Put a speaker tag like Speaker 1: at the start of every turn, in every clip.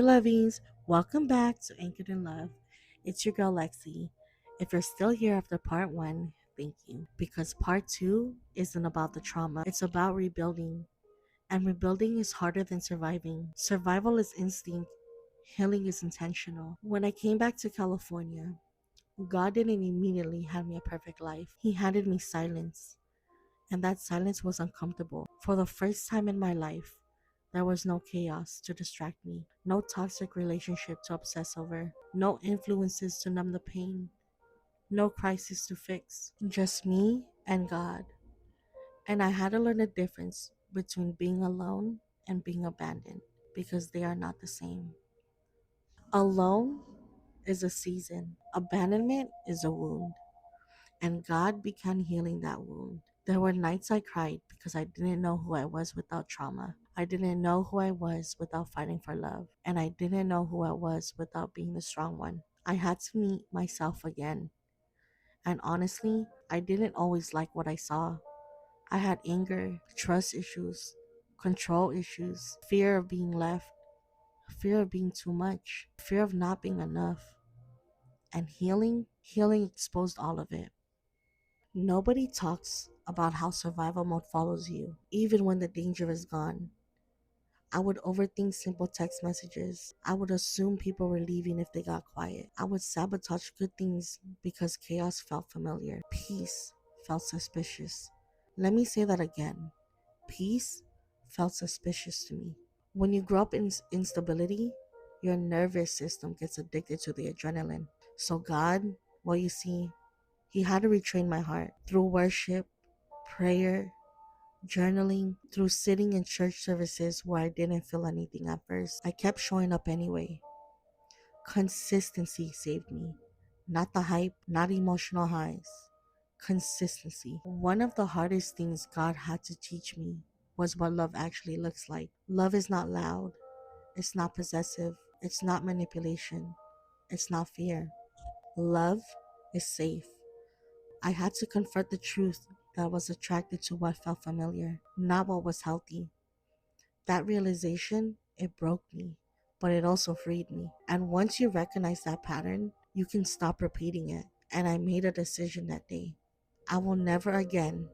Speaker 1: lovies, welcome back to Anchored in Love. It's your girl Lexi. If you're still here after part one, thank you. Because part two isn't about the trauma, it's about rebuilding. And rebuilding is harder than surviving. Survival is instinct, healing is intentional. When I came back to California, God didn't immediately hand me a perfect life. He handed me silence. And that silence was uncomfortable. For the first time in my life, there was no chaos to distract me, no toxic relationship to obsess over, no influences to numb the pain, no crisis to fix. Just me and God. And I had to learn the difference between being alone and being abandoned because they are not the same. Alone is a season, abandonment is a wound, and God began healing that wound. There were nights I cried because I didn't know who I was without trauma. I didn't know who I was without fighting for love. And I didn't know who I was without being the strong one. I had to meet myself again. And honestly, I didn't always like what I saw. I had anger, trust issues, control issues, fear of being left, fear of being too much, fear of not being enough. And healing exposed all of it. Nobody talks about how survival mode follows you, even when the danger is gone. I would overthink simple text messages. I would assume people were leaving if they got quiet. I would sabotage good things because chaos felt familiar. Peace felt suspicious. Let me say that again. Peace felt suspicious to me. When you grow up in instability, your nervous system gets addicted to the adrenaline. So God, well, you see, He had to retrain my heart through worship, prayer, journaling, through sitting in church services where I didn't feel anything at first. I kept showing up anyway. Consistency saved me. Not the hype, not emotional highs. Consistency. One of the hardest things God had to teach me was what love actually looks like. Love is not loud. It's not possessive. It's not manipulation. It's not fear. Love is safe. I had to confront the truth that I was attracted to what felt familiar, not what was healthy. That realization, it broke me, but it also freed me. And once you recognize that pattern, you can stop repeating it. And I made a decision that day. I will never again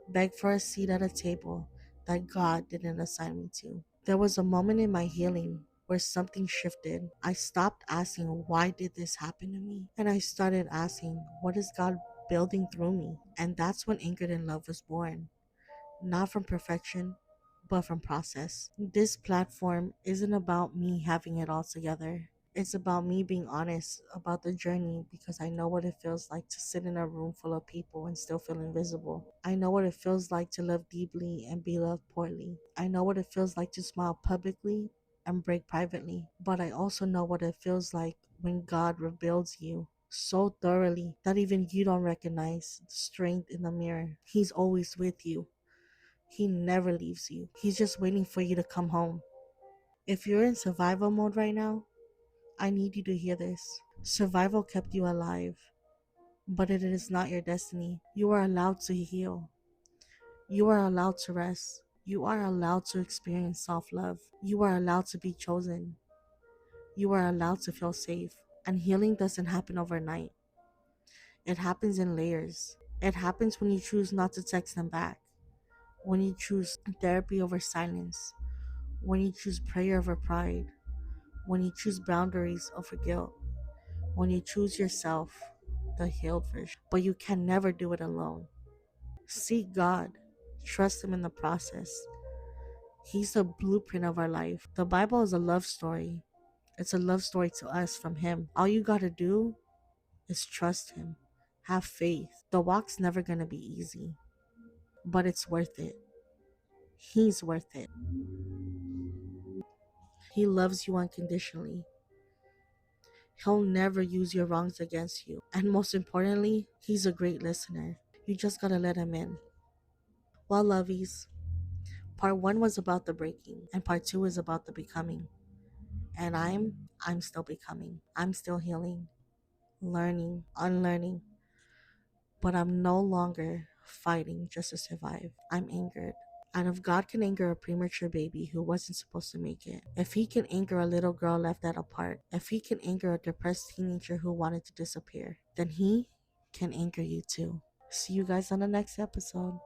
Speaker 1: beg for a seat at a table that God didn't assign me to. There was a moment in my healing where something shifted. I stopped asking, why did this happen to me? And I started asking, what is God building through me? And that's when Anchored in Love was born. Not from perfection, but from process. This platform isn't about me having it all together. It's about me being honest about the journey because I know what it feels like to sit in a room full of people and still feel invisible. I know what it feels like to love deeply and be loved poorly. I know what it feels like to smile publicly and break privately. But I also know what it feels like when God rebuilds you so thoroughly that even you don't recognize the strength in the mirror. He's always with you. He never leaves you. He's just waiting for you to come home. If you're in survival mode right now, I need you to hear this. Survival kept you alive, but it is not your destiny. You are allowed to heal. You are allowed to rest. You are allowed to experience self love. You are allowed to be chosen. You are allowed to feel safe. And healing doesn't happen overnight, it happens in layers. It happens when you choose not to text them back, when you choose therapy over silence, when you choose prayer over pride, when you choose boundaries over guilt, when you choose yourself, the healed version. But you can never do it alone. Seek God, trust Him in the process. He's the blueprint of our life. The Bible is a love story. It's a love story to us from Him. All you gotta do is trust Him. Have faith. The walk's never gonna be easy, but it's worth it. He's worth it. He loves you unconditionally. He'll never use your wrongs against you. And most importantly, He's a great listener. You just gotta let Him in. Well, lovies, part one was about the breaking, and part two is about the becoming. And I'm still becoming. I'm still healing, learning, unlearning. But I'm no longer fighting just to survive. I'm anchored. And if God can anger a premature baby who wasn't supposed to make it, if He can anger a little girl left at a park, if He can anger a depressed teenager who wanted to disappear, then He can anger you too. See you guys on the next episode.